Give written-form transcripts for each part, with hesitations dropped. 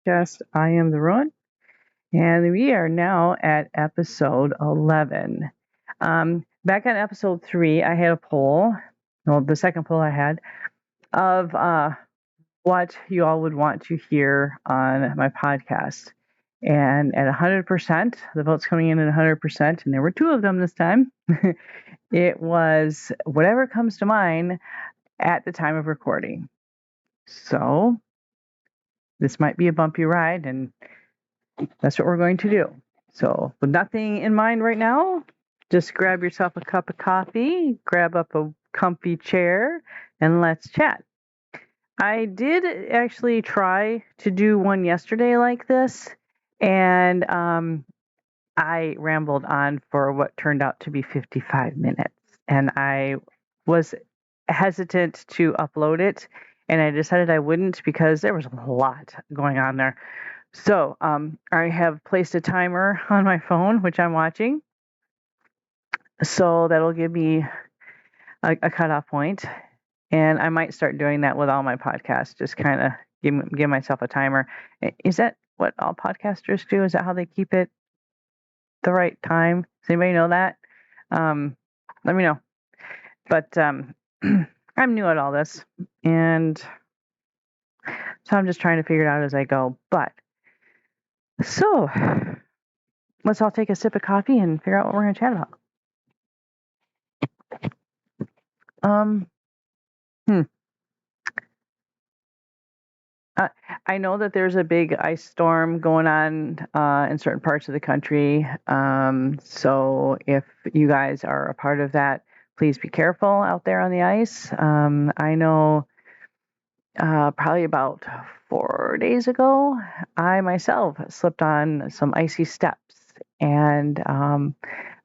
podcast. I am the Ruin, and we are now at episode 11. Back on episode 3, I had a poll, well, the second poll I had, of what you all would want to hear on my podcast. And at 100%, the votes coming in at 100%, and there were two of them this time, it was whatever comes to mind at the time of recording. So this might be a bumpy ride, and that's what we're going to do. So with nothing in mind right now, just grab yourself a cup of coffee, grab up a comfy chair, and let's chat. I did actually try to do one yesterday like this, and I rambled on for what turned out to be 55 minutes. And I was hesitant to upload it, and I decided I wouldn't because there was a lot going on there. So I have placed a timer on my phone, which I'm watching. So that'll give me a cutoff point. And I might start doing that with all my podcasts, just kind of give myself a timer. Is that what all podcasters do? Is that how they keep it the right time? Does anybody know that? Let me know. But I'm new at all this, and so I'm just trying to figure it out as I go. But so let's all take a sip of coffee and figure out what we're going to chat about. I know that there's a big ice storm going on in certain parts of the country. So if you guys are a part of that, please be careful out there on the ice. I know probably about 4 days ago, I myself slipped on some icy steps and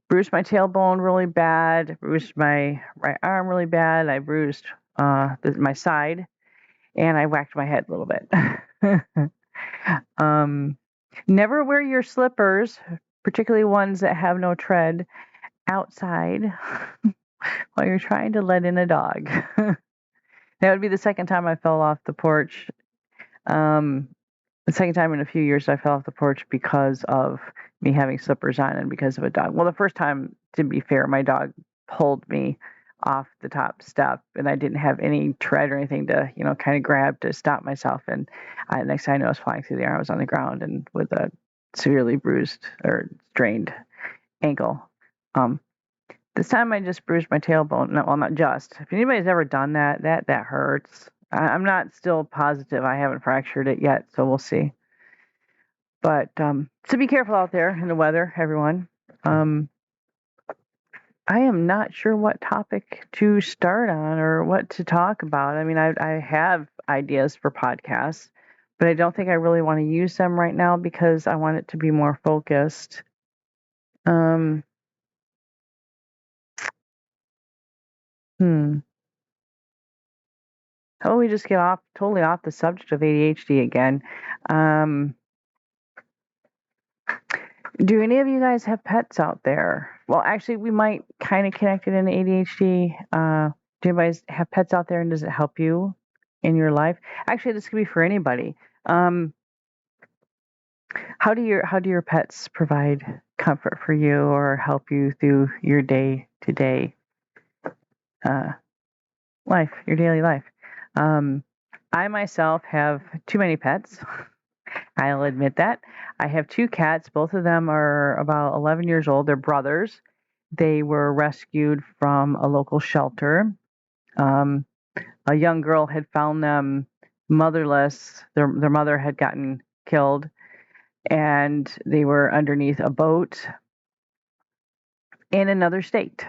bruised my tailbone really bad, bruised my right arm really bad. I bruised my side, and I whacked my head a little bit. Never wear your slippers, particularly ones that have no tread, outside while you're trying to let in a dog. That would be the second time I fell off the porch. The second time in a few years I fell off the porch because of me having slippers on and because of a dog. Well, the first time, to be fair, my dog pulled me off the top step, and I didn't have any tread or anything to, kind of grab to stop myself. And next thing I know, I was flying through the air. I was on the ground and with a severely bruised or strained ankle. This time I just bruised my tailbone. No, well, not just. If anybody's ever done that hurts. I'm not still positive I haven't fractured it yet, so we'll see. But so be careful out there in the weather, everyone. I am not sure what topic to start on or what to talk about. I mean, I have ideas for podcasts, but I don't think I really want to use them right now because I want it to be more focused. How about we just get totally off the subject of ADHD again? Do any of you guys have pets out there? Well, actually, we might kind of connect it into ADHD. Do you guys have pets out there, and does it help you in your life? Actually, this could be for anybody. How do your pets provide comfort for you or help you through your day-to-day life, your daily life? I myself have too many pets. I'll admit that. I have 2 cats. Both of them are about 11 years old. They're brothers. They were rescued from a local shelter. A young girl had found them motherless. Their mother had gotten killed, and they were underneath a boat in another state.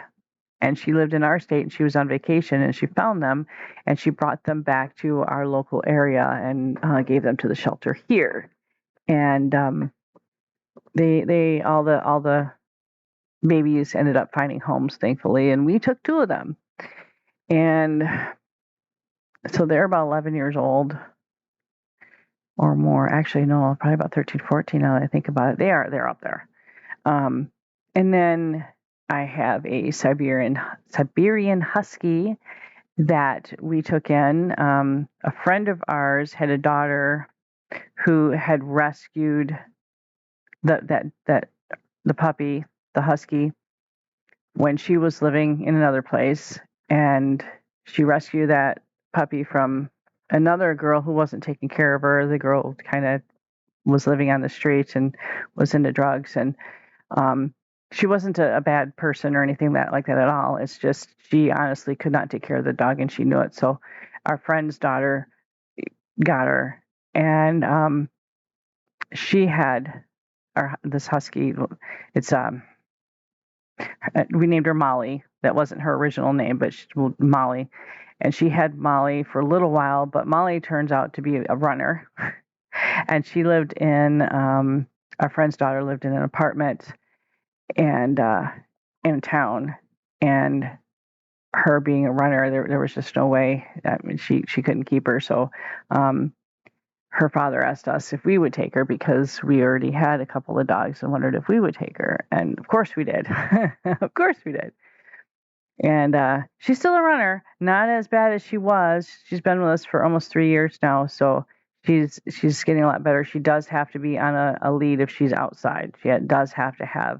And she lived in our state, and she was on vacation, and she found them, and she brought them back to our local area and gave them to the shelter here. And they all the babies ended up finding homes, thankfully, and we took 2 of them. And so they're about 11 years old or more. Actually, no, probably about 13, 14 now that I think about it. They're up there. And then I have a Siberian Husky that we took in. A friend of ours had a daughter who had rescued the puppy, the husky, when she was living in another place, and she rescued that puppy from another girl who wasn't taking care of her. The girl kind of was living on the streets and was into drugs, and um, she wasn't a bad person or anything like that at all. It's just she honestly could not take care of the dog, and she knew it. So our friend's daughter got her, and she had this husky. It's we named her Molly. That wasn't her original name, but Molly. And she had Molly for a little while, but Molly turns out to be a runner. And she lived in, our friend's daughter lived in an apartment and in town. And her being a runner, there was just no way. I mean, she couldn't keep her. So her father asked us if we would take her because we already had a couple of dogs and wondered if we would take her. And of course we did. Of course we did. And she's still a runner, not as bad as she was. She's been with us for almost 3 years now, so she's getting a lot better. She does have to be on a lead if she's outside. She does have to have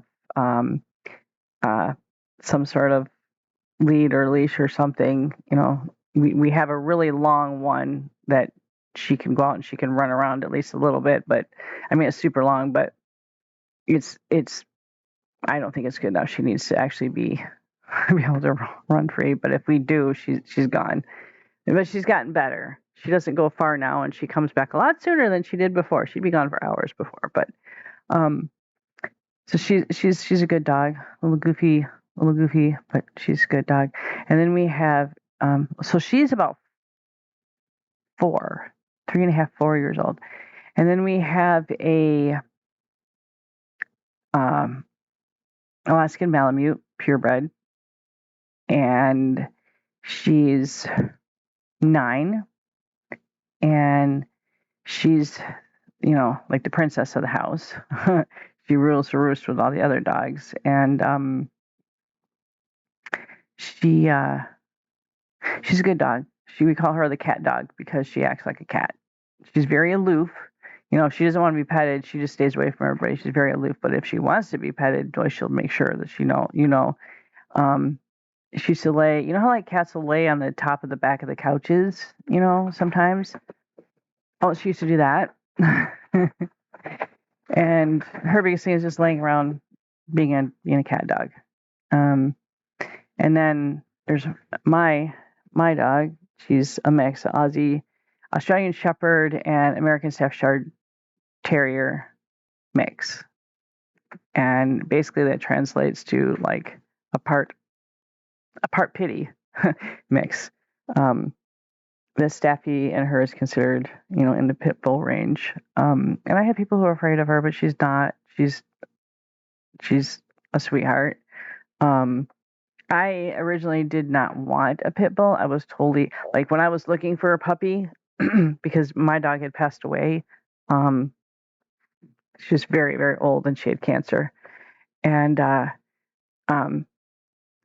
some sort of lead or leash or something. You know, we have a really long one that she can go out and she can run around at least a little bit. But I mean, it's super long, but it's. I don't think it's good enough. She needs to actually be able to run free. But if we do, she's gone. But she's gotten better. She doesn't go far now, and she comes back a lot sooner than she did before. She'd be gone for hours before. But so she's a good dog, a little goofy, but she's a good dog. And then we have so she's about 3.5, 4 years old. And then we have a Alaskan Malamute, purebred, and she's 9, and she's, you know, like the princess of the house. She rules the roost with all the other dogs, and she's a good dog. We call her the cat dog because she acts like a cat. She's very aloof. You know, if she doesn't want to be petted, she just stays away from everybody. She's very aloof. But if she wants to be petted, she'll make sure that she she used to lay, you know how like cats will lay on the top of the back of the couches, you know, sometimes? Oh, she used to do that. And her biggest thing is just laying around being a cat dog. And then there's my dog. She's a mix, Australian Shepherd and American Staffordshire Terrier mix. And basically that translates to like a part pity mix. The Staffy and her is considered, you know, in the pit bull range. And I have people who are afraid of her, but she's not. She's a sweetheart. I originally did not want a pit bull. I was totally like when I was looking for a puppy because my dog had passed away. She was very, very old and she had cancer. And I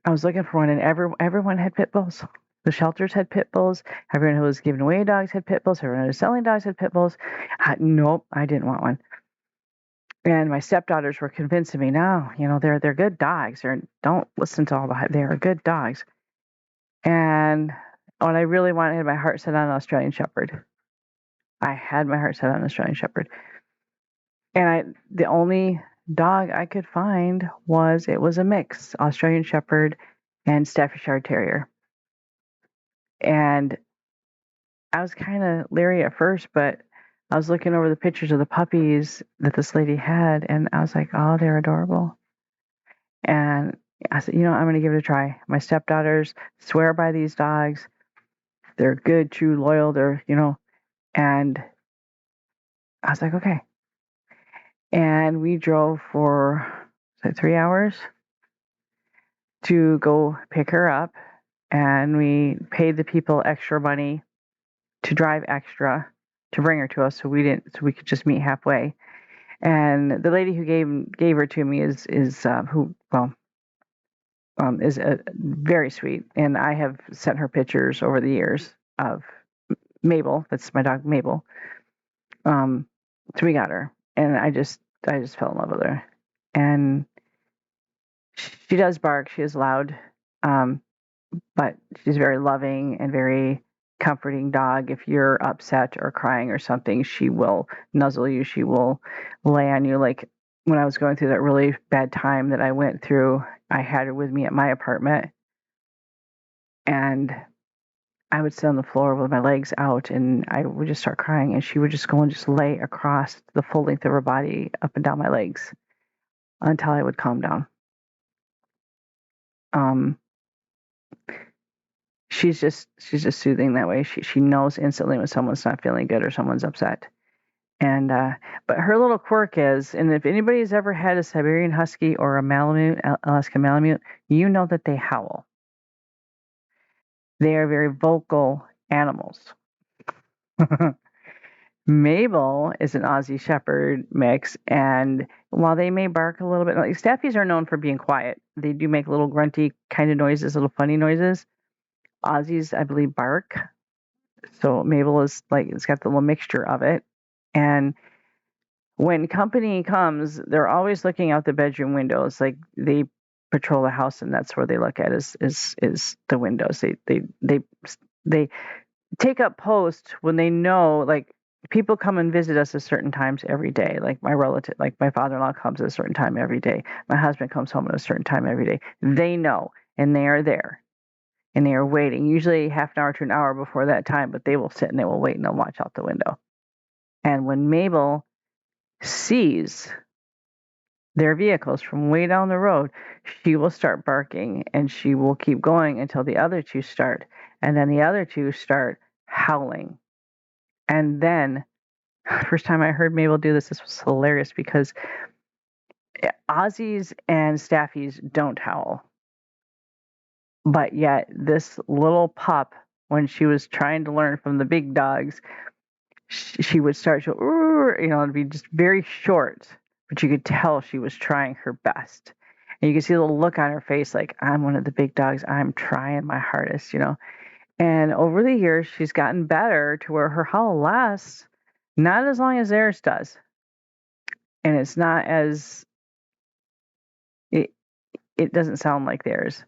was looking for one, and everyone had pit bulls. The shelters had pit bulls. Everyone who was giving away dogs had pit bulls. Everyone who was selling dogs had pit bulls. Nope, I didn't want one. And my stepdaughters were convincing me, no, you know, they're good dogs. Don't listen to all the hype. They are good dogs. And what I really wanted, I had my heart set on an Australian Shepherd. I had my heart set on an Australian Shepherd. And the only dog I could find was a mix, Australian Shepherd and Staffordshire Terrier. And I was kind of leery at first, but I was looking over the pictures of the puppies that this lady had, and I was like, oh, they're adorable. And I said, you know, I'm going to give it a try. My stepdaughters swear by these dogs. They're good, true, loyal. They're, you know, and I was like, okay. And we drove for 3 hours to go pick her up, and we paid the people extra money to drive extra to bring her to us, so we could just meet halfway. And the lady who gave her to me is very sweet, and I have sent her pictures over the years of Mabel. That's my dog Mabel. So we got her, and I just fell in love with her. And she does bark. She is loud, but she's very loving and very comforting dog. If you're upset or crying or something, she will nuzzle you. She will lay on you. Like when I was going through that really bad time that I went through, I had her with me at my apartment, and I would sit on the floor with my legs out, and I would just start crying, and she would just go and just lay across the full length of her body up and down my legs until I would calm down. Um, she's just soothing that way. She knows instantly when someone's not feeling good or someone's upset. And but her little quirk is, and if anybody's ever had a Siberian Husky or a Malamute, Alaskan Malamute, you know that they howl. They are very vocal animals. Mabel is an Aussie Shepherd mix, and while they may bark a little bit, like Staffies are known for being quiet. They do make little grunty kind of noises, little funny noises. Aussies, I believe, bark. So Mabel is like, it's got the little mixture of it. And when company comes, they're always looking out the bedroom windows. Like they patrol the house, and that's where they look at is the windows. They take up post when they know, like, people come and visit us at certain times every day. Like my father-in-law comes at a certain time every day. My husband comes home at a certain time every day. They know, and they are there, and they are waiting, usually half an hour to an hour before that time, but they will sit and they will wait and they'll watch out the window. And when Mabel sees their vehicles from way down the road, she will start barking, and she will keep going until the other two start. And then the other two start howling. And then, first time I heard Mabel do this was hilarious, because Aussies and Staffies don't howl. But yet, this little pup, when she was trying to learn from the big dogs, she would start to, it'd be just very short, but you could tell she was trying her best. And you could see the little look on her face, like, I'm one of the big dogs. I'm trying my hardest. And over the years, she's gotten better to where her howl lasts not as long as theirs does. And it's not as, it doesn't sound like theirs.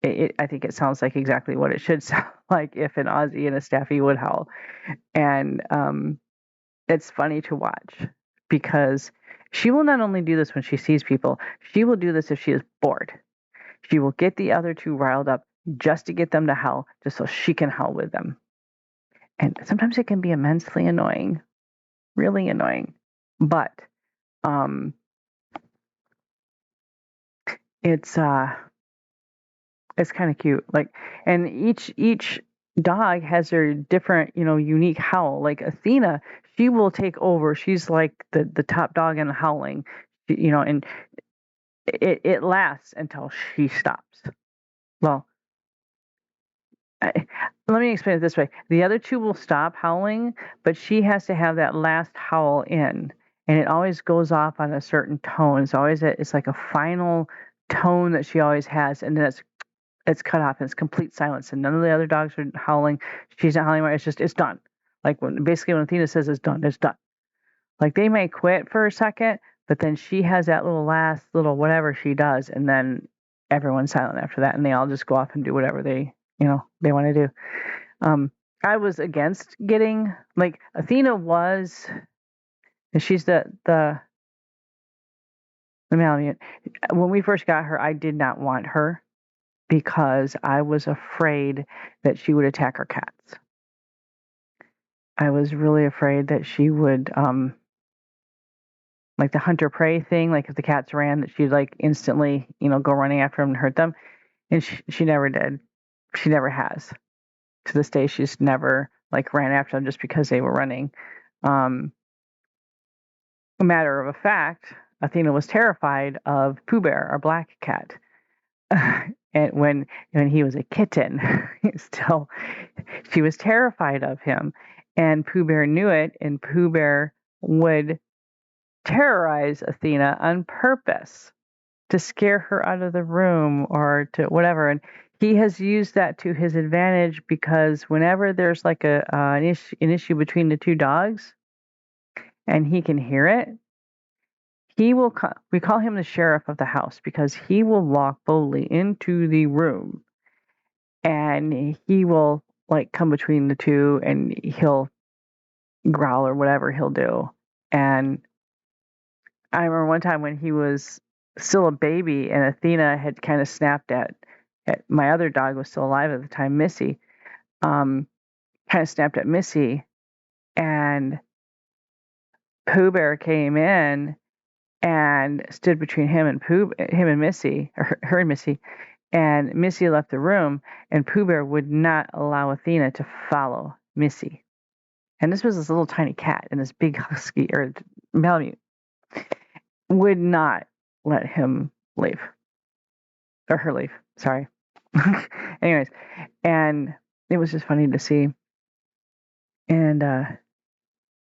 I think it sounds like exactly what it should sound like if an Aussie and a Staffy would howl. And it's funny to watch, because she will not only do this when she sees people, she will do this if she is bored. She will get the other two riled up just to get them to howl, just so she can howl with them. And sometimes it can be immensely annoying, really annoying. But it's kind of cute. Like, and each dog has their different, unique howl. Like Athena, she will take over. She's like the top dog in the howling, and it lasts until she stops. Well, let me explain it this way. The other two will stop howling, but she has to have that last howl in, and it always goes off on a certain tone. It's like a final tone that she always has, and then it's cut off, and it's complete silence, and none of the other dogs are howling. She's not howling. It's done. Like when Athena says it's done, it's done. Like they may quit for a second, but then she has that last little whatever she does, and then everyone's silent after that, and they all just go off and do whatever they want to do. I was against getting, like, Athena was, and she's the Malamute. When we first got her, I did not want her, because I was afraid that she would attack our cats. I was really afraid that she would, like the hunter prey thing, like if the cats ran, that she'd like instantly, go running after them and hurt them. And she never did. She never has. To this day, she's never like ran after them just because they were running. A matter of a fact, Athena was terrified of Pooh Bear, our black cat. And when he was a kitten, she was terrified of him. And Pooh Bear knew it, and Pooh Bear would terrorize Athena on purpose to scare her out of the room or to whatever. And he has used that to his advantage, because whenever there's like an issue between the two dogs, and he can hear it, we call him the sheriff of the house because he will walk boldly into the room and he will like come between the two and he'll growl or whatever he'll do. And I remember one time when he was still a baby and Athena had kind of snapped at my other dog was still alive at the time, Missy, kind of snapped at Missy, and Pooh Bear came in and stood between him and Missy, or her and Missy, and Missy left the room, and Pooh Bear would not allow Athena to follow Missy. And this was this little tiny cat, and this big husky or Malamute would not let him leave or her leave. Sorry. Anyways, and it was just funny to see. And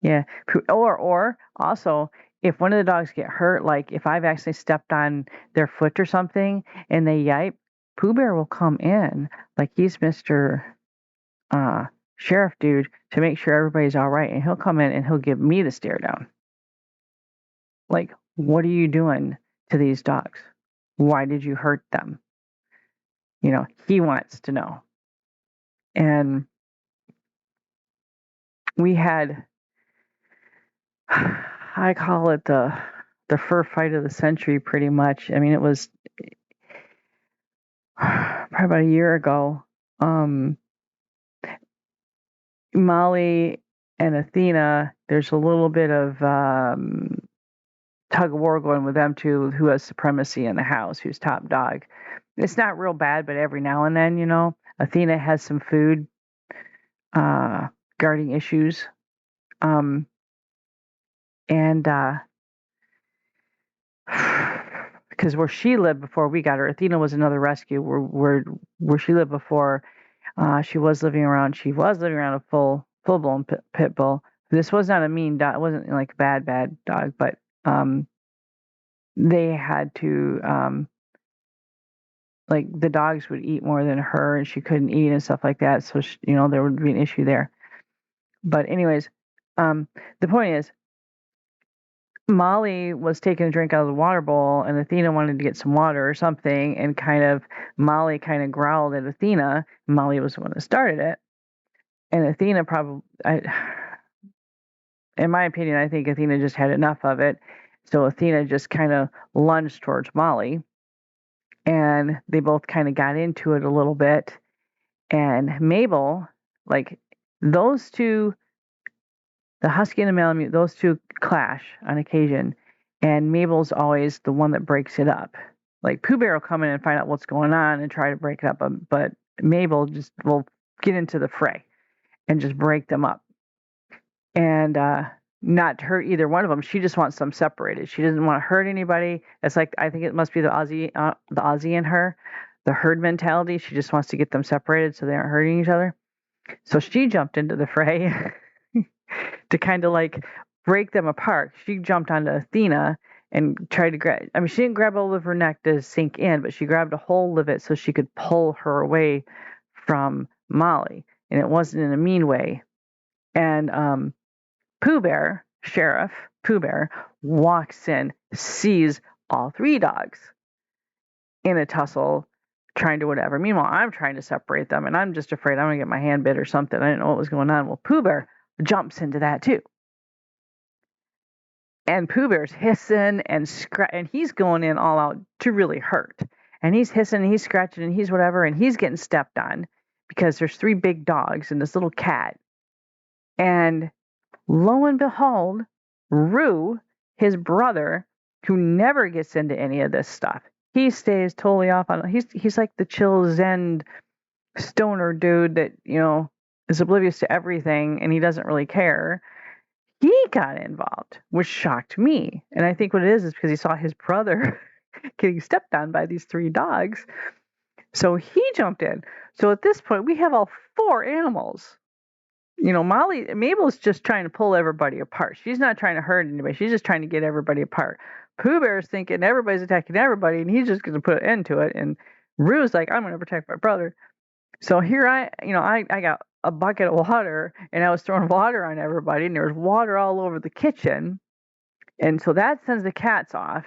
yeah, or also if one of the dogs get hurt, like if I've actually stepped on their foot or something and they yipe, Pooh Bear will come in like he's Mr. Sheriff dude to make sure everybody's all right, and he'll come in and he'll give me the stare down. Like, what are you doing to these dogs? Why did you hurt them? You know, he wants to know. And we had, I call it the fur fight of the century pretty much. I mean, it was probably about a year ago. Molly and Athena, there's a little bit of tug of war going with them too, who has supremacy in the house, who's top dog. It's not real bad, but every now and then, you know, Athena has some food guarding issues. And because where she lived before we got her, Athena was another rescue. Where she lived before, she was living around a full blown pit bull. This was not a mean dog. It wasn't like a bad dog, but they had to like the dogs would eat more than her, and she couldn't eat and stuff like that. So you know there would be an issue there. But anyways, the point is, Molly was taking a drink out of the water bowl, and Athena wanted to get some water or something, and Molly kind of growled at Athena. Molly was the one that started it, and Athena in my opinion, I think Athena just had enough of it. So Athena just kind of lunged towards Molly, and they both kind of got into it a little bit. And Mabel, like those two, the husky and the Malamute, those two clash on occasion, and Mabel's always the one that breaks it up. Like Pooh Bear will come in and find out what's going on and try to break it up, but Mabel just will get into the fray and just break them up, and not hurt either one of them. She just wants them separated. She doesn't want to hurt anybody. It's like I think it must be the Aussie in her, the herd mentality. She just wants to get them separated so they aren't hurting each other. So she jumped into the fray. To kind of like break them apart. She jumped onto Athena and tried to grab, I mean, she didn't grab hold of her neck to sink in, but she grabbed a hold of it so she could pull her away from Molly. And it wasn't in a mean way. And Pooh Bear, Sheriff Pooh Bear, walks in, sees all three dogs in a tussle, trying to whatever. Meanwhile, I'm trying to separate them, and I'm just afraid I'm going to get my hand bit or something. I didn't know what was going on. Well, Pooh Bear jumps into that too. And Pooh Bear's hissing and he's going in all out to really hurt. And he's hissing and he's scratching and he's whatever, and he's getting stepped on because there's three big dogs and this little cat. And lo and behold, Rue, his brother, who never gets into any of this stuff, he stays totally off on. He's like the chill Zen stoner dude that, you know, is oblivious to everything and he doesn't really care. He got involved, which shocked me. And I think what it is because he saw his brother getting stepped on by these three dogs. So he jumped in. So at this point, we have all four animals. You know, Mabel's just trying to pull everybody apart. She's not trying to hurt anybody. She's just trying to get everybody apart. Pooh Bear's thinking everybody's attacking everybody, and he's just going to put an end to it. And Rue's like, I'm going to protect my brother. So here I got a bucket of water, and I was throwing water on everybody, and there was water all over the kitchen. And so that sends the cats off.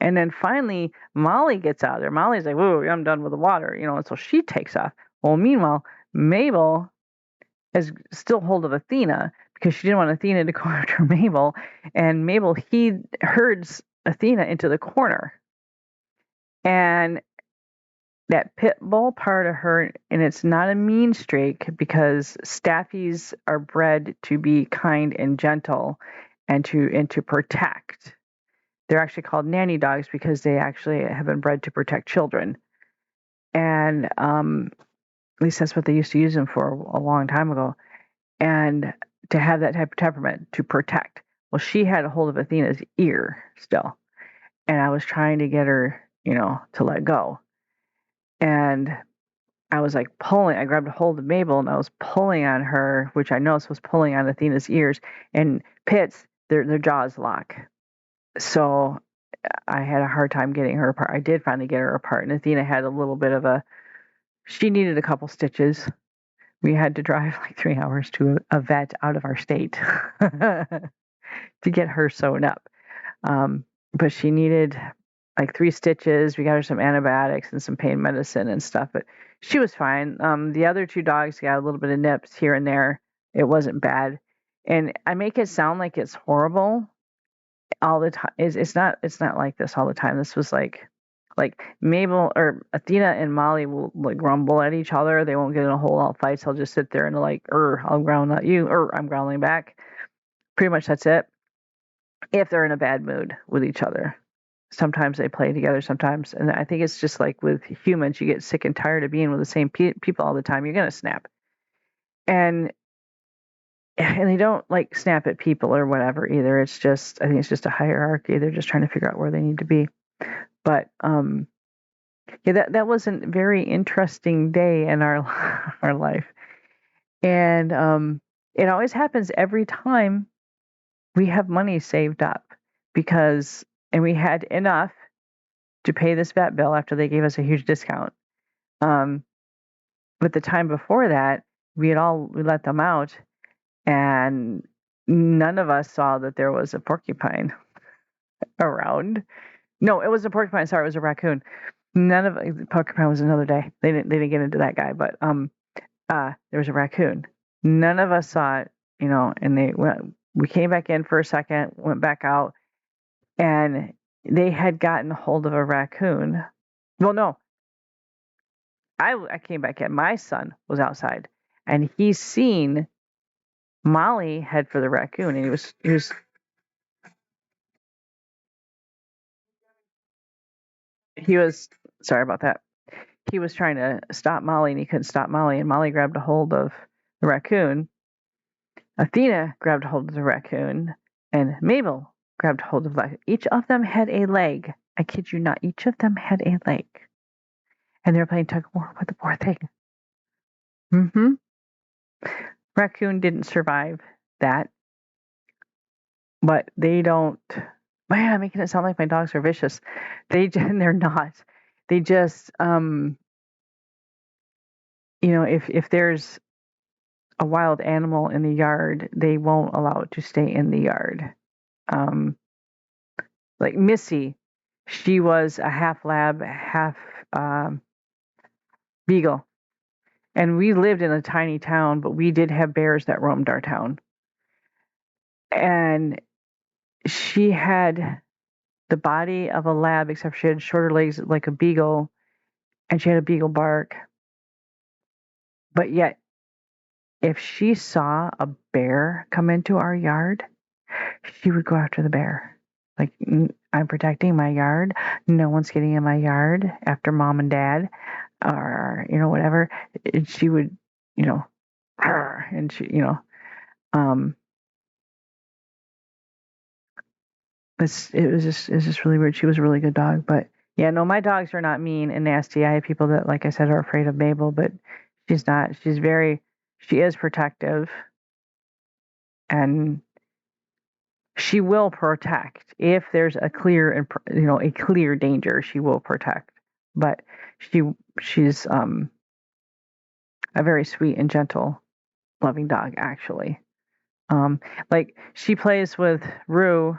And then finally, Molly gets out of there. Molly's like, "Whoa, I'm done with the water," and so she takes off. Well, meanwhile, Mabel has still hold of Athena because she didn't want Athena to go after Mabel. And Mabel herds Athena into the corner. And that pit bull part of her, and it's not a mean streak because staffies are bred to be kind and gentle and to protect. They're actually called nanny dogs because they actually have been bred to protect children. And at least that's what they used to use them for a long time ago. And to have that type of temperament to protect. Well, she had a hold of Athena's ear still. And I was trying to get her, to let go. And I was like pulling, I grabbed a hold of Mabel and I was pulling on her, which I noticed was pulling on Athena's ears. And pits, their jaws lock. So I had a hard time getting her apart. I did finally get her apart. And Athena had a little bit of she needed a couple stitches. We had to drive like 3 hours to a vet out of our state to get her sewn up. But she needed like 3 stitches. We got her some antibiotics and some pain medicine and stuff, but she was fine. The other 2 dogs got a little bit of nips here and there. It wasn't bad. And I make it sound like it's horrible all the time. It's not like this all the time. This was like Mabel or Athena and Molly will like grumble at each other. They won't get in a whole lot of fights. They'll just sit there and like, I'll growl at you, or I'm growling back. Pretty much that's it. If they're in a bad mood with each other. Sometimes they play together, sometimes. And I think it's just like with humans, you get sick and tired of being with the same people all the time. You're going to snap. And they don't like snap at people or whatever either. It's just, I think it's just a hierarchy. They're just trying to figure out where they need to be. But yeah, that was a very interesting day in our our life. And it always happens every time we have money saved up and we had enough to pay this vet bill after they gave us a huge discount. But the time before that, we let them out, and none of us saw that there was a porcupine around. No, it was a porcupine. Sorry, it was a raccoon. Porcupine was another day. They didn't get into that guy, but there was a raccoon. None of us saw it, and we came back in for a second, went back out, and they had gotten hold of a raccoon. Well, no. I came back in. My son was outside, and he's seen Molly head for the raccoon, and he was sorry about that. He was trying to stop Molly, and he couldn't stop Molly, and Molly grabbed a hold of the raccoon. Athena grabbed hold of the raccoon, and Mabel grabbed hold of the raccoon. Each of them had a leg. I kid you not. Each of them had a leg. And they were playing tug of war with the poor thing. Mm-hmm. Raccoon didn't survive that. But they don't... Man, I'm making it sound like my dogs are vicious. They're not. They just... if there's a wild animal in the yard, they won't allow it to stay in the yard. Like Missy, she was a half lab, half beagle. And we lived in a tiny town, but we did have bears that roamed our town. And she had the body of a lab, except she had shorter legs like a beagle, and she had a beagle bark. But yet, if she saw a bear come into our yard, she would go after the bear. Like, I'm protecting my yard. No one's getting in my yard after mom and dad, or whatever. And she would, and she, it's just really weird. She was a really good dog, but yeah, no, my dogs are not mean and nasty. I have people that, like I said, are afraid of Mabel, but she's not. She is protective, and she will protect if there's a clear danger. She will protect, but she's a very sweet and gentle, loving dog, actually. Like she plays with Rue,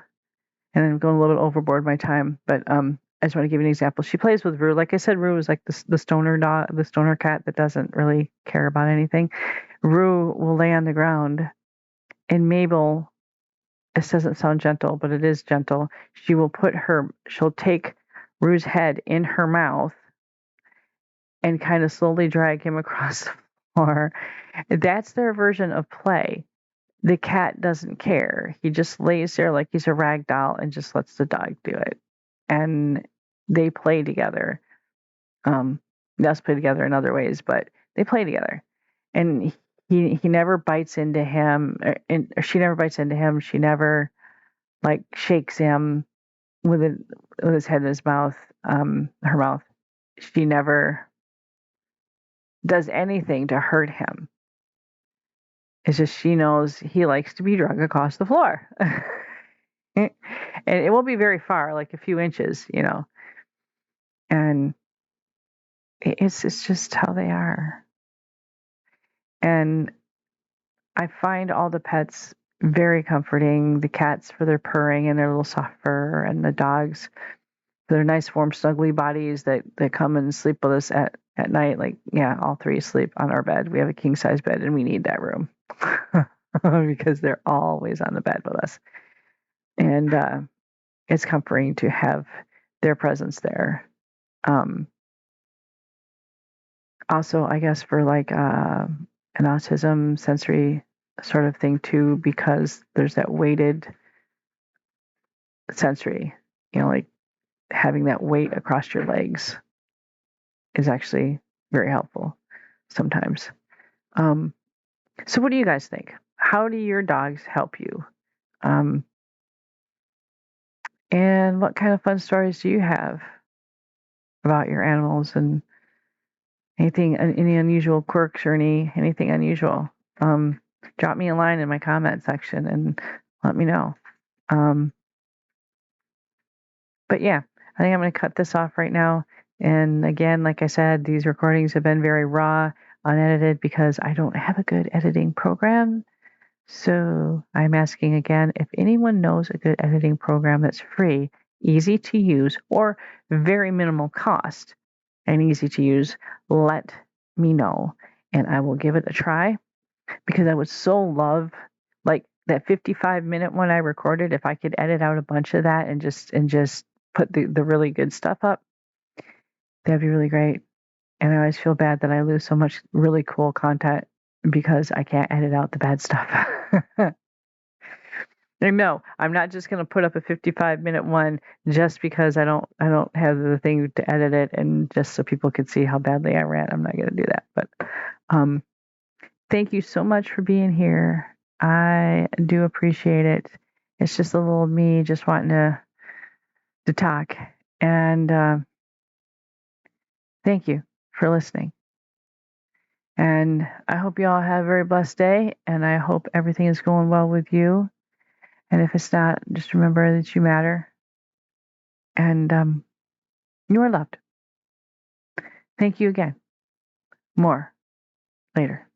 and I'm going a little bit overboard my time, but I just want to give you an example. She plays with Rue. Like I said, Rue is like the stoner dog, the stoner cat that doesn't really care about anything. Rue will lay on the ground, and Mabel, this doesn't sound gentle, but it is gentle. She'll take Rue's head in her mouth and kind of slowly drag him across the floor. That's their version of play. The cat doesn't care. He just lays there like he's a rag doll and just lets the dog do it. And they play together. They also play together in other ways, but they play together. And he never bites into him, or she never bites into him. She never like shakes him with his head in his mouth, her mouth. She never does anything to hurt him. It's just she knows he likes to be drug across the floor. And it won't be very far, like a few inches, And it's just how they are. And I find all the pets very comforting. The cats for their purring and their little soft fur, and the dogs for their nice, warm, snuggly bodies that come and sleep with us at night. Like, yeah, all three sleep on our bed. We have a king size bed, and we need that room because they're always on the bed with us. And it's comforting to have their presence there. Also, I guess for like an autism sensory sort of thing too, because there's that weighted sensory, like having that weight across your legs is actually very helpful sometimes. So what do you guys think? How do your dogs help you? And what kind of fun stories do you have about your animals, and any unusual quirks or anything unusual? Drop me a line in my comment section and let me know. But yeah, I think I'm going to cut this off right now. And again, like I said, these recordings have been very raw, unedited, because I don't have a good editing program. So I'm asking again, if anyone knows a good editing program that's free, easy to use, or very minimal cost and easy to use, let me know. And I will give it a try, because I would so love, like that 55-minute one I recorded, if I could edit out a bunch of that and just put the really good stuff up, that'd be really great. And I always feel bad that I lose so much really cool content because I can't edit out the bad stuff. And no, I'm not just going to put up a 55-minute one just because I don't have the thing to edit it, and just so people could see how badly I rant. I'm not going to do that. But thank you so much for being here. I do appreciate it. It's just a little me just wanting to talk. And thank you for listening. And I hope you all have a very blessed day, and I hope everything is going well with you. And if it's not, just remember that you matter, and you are loved. Thank you again. More later.